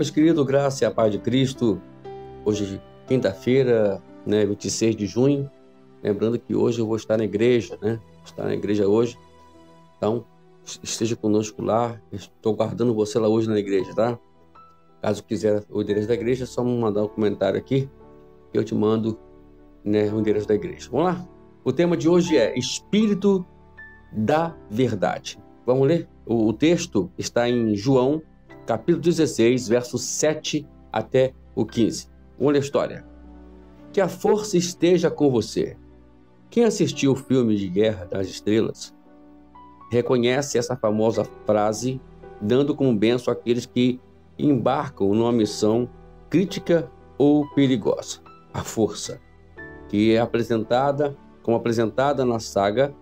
meus queridos, graça e a paz de Cristo. Hoje, quinta-feira, 26 de junho. Lembrando que hoje eu vou estar na igreja, Vou estar na igreja hoje. Então, esteja conosco lá. Estou guardando você lá hoje na igreja, tá? Caso quiser o endereço da igreja, é só me mandar um comentário aqui que eu te mando, o endereço da igreja. Vamos lá? O tema de hoje é Espírito da Verdade. Vamos ler? O texto está em João, capítulo 16, versos 7 até o 15. Vamos ler a história. Que a força esteja com você. Quem assistiu o filme de Guerra das Estrelas reconhece essa famosa frase, dando como bênção àqueles que embarcam numa missão crítica ou perigosa. A força, que é apresentada na saga,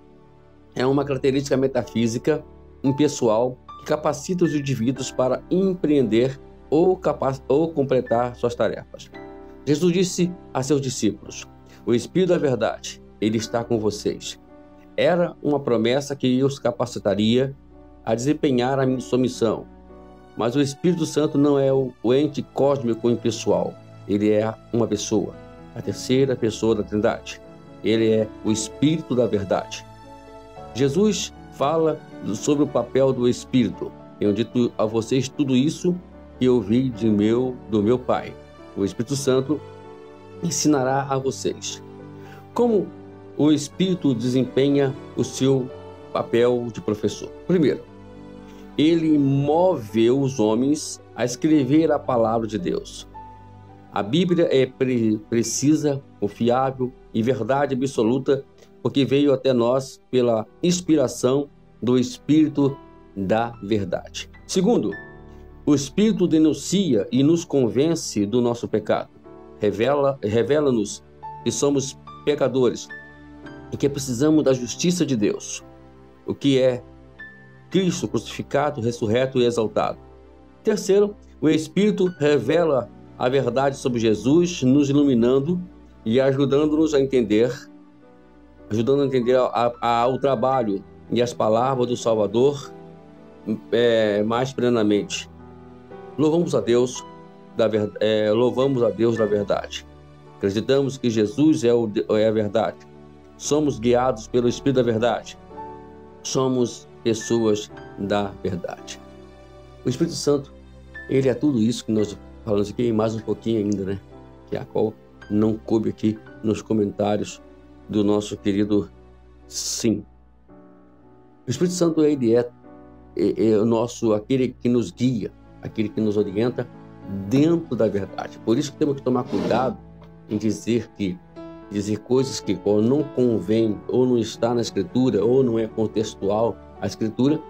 é uma característica metafísica impessoal que capacita os indivíduos para empreender ou completar suas tarefas. Jesus disse a seus discípulos: o Espírito da Verdade, ele está com vocês. Era uma promessa que os capacitaria a desempenhar a sua missão. Mas o Espírito Santo não é o ente cósmico impessoal. Ele é uma pessoa, a terceira pessoa da Trindade. Ele é o Espírito da Verdade. Jesus fala sobre o papel do Espírito. Eu dito a vocês tudo isso que eu vi do meu Pai. O Espírito Santo ensinará a vocês. Como o Espírito desempenha o seu papel de professor? Primeiro, ele moveu os homens a escrever a palavra de Deus. A Bíblia é precisa, confiável e verdade absoluta, porque veio até nós pela inspiração do Espírito da Verdade. Segundo, o Espírito denuncia e nos convence do nosso pecado. Revela-nos que somos pecadores e que precisamos da justiça de Deus, o que é Cristo crucificado, ressurreto e exaltado. Terceiro, o Espírito revela a verdade sobre Jesus, nos iluminando e ajudando-nos a entender, o trabalho e as palavras do Salvador mais plenamente. Louvamos a Deus da verdade. Acreditamos que Jesus é a verdade. Somos guiados pelo Espírito da Verdade. Somos pessoas da verdade. O Espírito Santo, ele é tudo isso que nós falamos aqui, e mais um pouquinho ainda, que é a qual não coube aqui nos comentários do nosso querido Sim. O Espírito Santo, ele é aquele que nos guia, aquele que nos orienta dentro da verdade. Por isso que temos que tomar cuidado em dizer coisas que não convém, ou não está na Escritura, ou não é contextual a Escritura,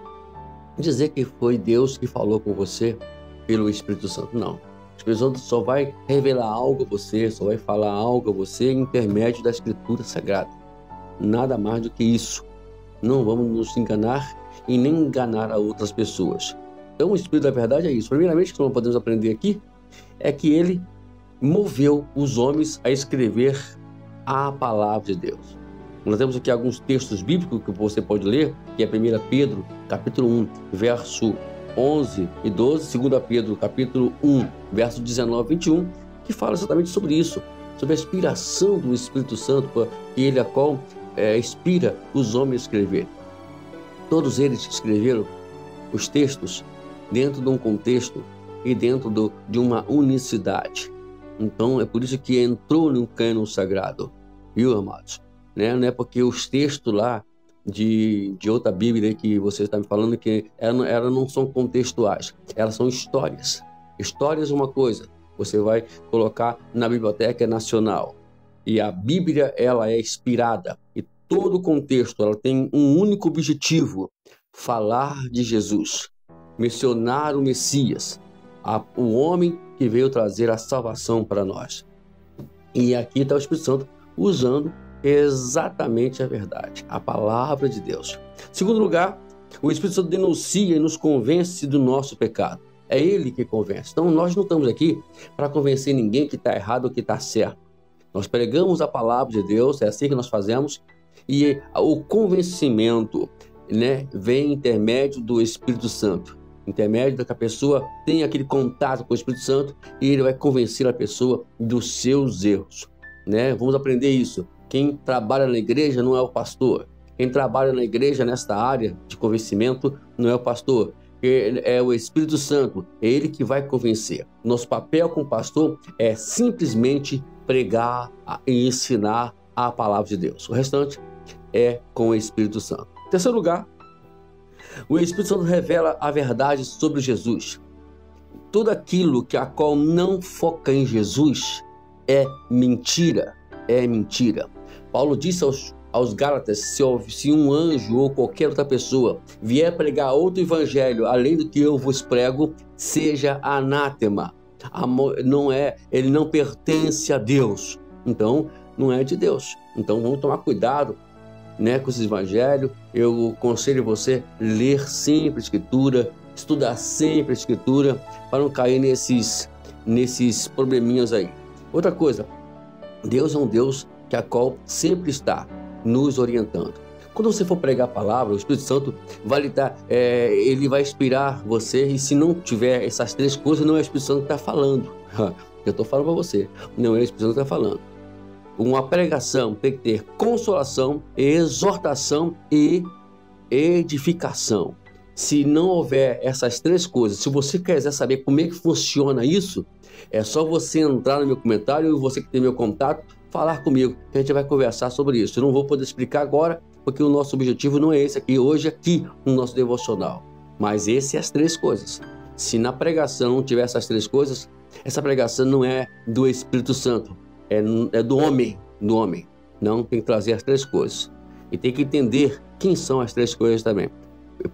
dizer que foi Deus que falou com você pelo Espírito Santo. Não. O Espírito Santo só vai revelar algo a você, só vai falar algo a você em intermédio da Escritura Sagrada. Nada mais do que isso. Não vamos nos enganar e nem enganar a outras pessoas. Então, o Espírito da Verdade é isso. Primeiramente, o que nós podemos aprender aqui é que ele moveu os homens a escrever a palavra de Deus. Nós temos aqui alguns textos bíblicos que você pode ler, que é 1 Pedro, capítulo 1, verso 11 e 12, 2 Pedro, capítulo 1, verso 19 e 21, que fala exatamente sobre isso, sobre a inspiração do Espírito Santo, que ele a qual inspira os homens a escrever. Todos eles escreveram os textos dentro de um contexto e dentro de uma unicidade. Então, é por isso que entrou no cânon sagrado, viu, amados? Não é porque os textos lá de outra Bíblia que você está me falando que elas não são contextuais, elas são histórias. Histórias é uma coisa, você vai colocar na Biblioteca Nacional. E a Bíblia, ela é inspirada. E todo o contexto, ela tem um único objetivo: falar de Jesus, mencionar o Messias, o homem que veio trazer a salvação para nós. E aqui está o Espírito Santo usando exatamente a verdade, a palavra de Deus. Segundo lugar, o Espírito Santo denuncia e nos convence do nosso pecado. É ele que convence. Então, nós não estamos aqui para convencer ninguém que está errado ou que está certo. Nós pregamos a palavra de Deus, é assim que nós fazemos, e o convencimento vem intermédio do Espírito Santo. intermédio da que a pessoa tem aquele contato com o Espírito Santo e ele vai convencer a pessoa dos seus erros, né? Vamos aprender isso. Quem trabalha na igreja não é o pastor. Quem trabalha na igreja nesta área de convencimento não é o pastor. É o Espírito Santo, é ele que vai convencer. Nosso papel como pastor é simplesmente pregar e ensinar a palavra de Deus. O restante é com o Espírito Santo. Em terceiro lugar, o Espírito Santo revela a verdade sobre Jesus. Tudo aquilo que a qual não foca em Jesus é mentira, é mentira. Paulo disse aos Gálatas, se um anjo ou qualquer outra pessoa vier pregar outro evangelho além do que eu vos prego, seja anátema. Ele não pertence a Deus, então não é de Deus. Então vamos tomar cuidado, né, com esse evangelho. Eu aconselho você ler sempre a Escritura, estudar sempre a Escritura, para não cair nesses probleminhas aí. Outra coisa, Deus é um Deus que a qual sempre está nos orientando. Quando você for pregar a palavra, o Espírito Santo vai lhe dar, ele vai inspirar você, e se não tiver essas três coisas, não é o Espírito Santo que está falando. Eu estou falando para você, não é o Espírito Santo que está falando. Uma pregação tem que ter consolação, exortação e edificação. Se não houver essas três coisas, se você quiser saber como é que funciona isso, é só você entrar no meu comentário, e você que tem meu contato, falar comigo, que a gente vai conversar sobre isso. Eu não vou poder explicar agora, porque o nosso objetivo não é esse aqui, hoje no nosso devocional. Mas essas são as três coisas. Se na pregação não tiver essas três coisas, essa pregação não é do Espírito Santo, é do homem. Não, tem que trazer as três coisas. E tem que entender quem são as três coisas também.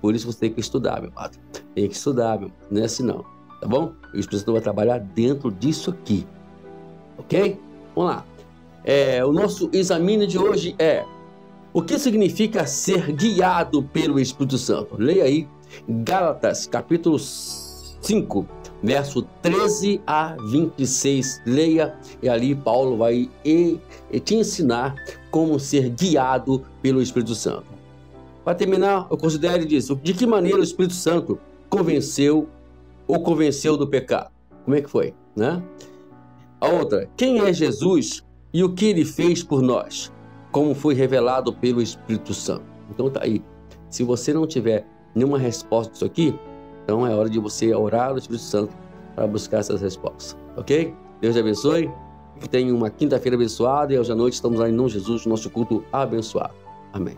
Por isso você tem que estudar, meu padre. Tem que estudar, meu. Não é assim não. Tá bom? O Espírito Santo vai trabalhar dentro disso aqui. Ok? Vamos lá. O nosso exame de hoje é: o que significa ser guiado pelo Espírito Santo? Leia aí Gálatas, capítulo 5, verso 13 a 26. Leia, e ali Paulo vai te ensinar como ser guiado pelo Espírito Santo. Para terminar, eu considero disso: de que maneira o Espírito Santo convenceu do pecado? Como é que foi, né? A outra: quem é Jesus e o que ele fez por nós? Como foi revelado pelo Espírito Santo? Então tá aí. Se você não tiver nenhuma resposta disso aqui, então é hora de você orar ao Espírito Santo para buscar essas respostas, ok? Deus te abençoe, que tenha uma quinta-feira abençoada, e hoje à noite estamos lá em nome de Jesus, nosso culto abençoado. Amém.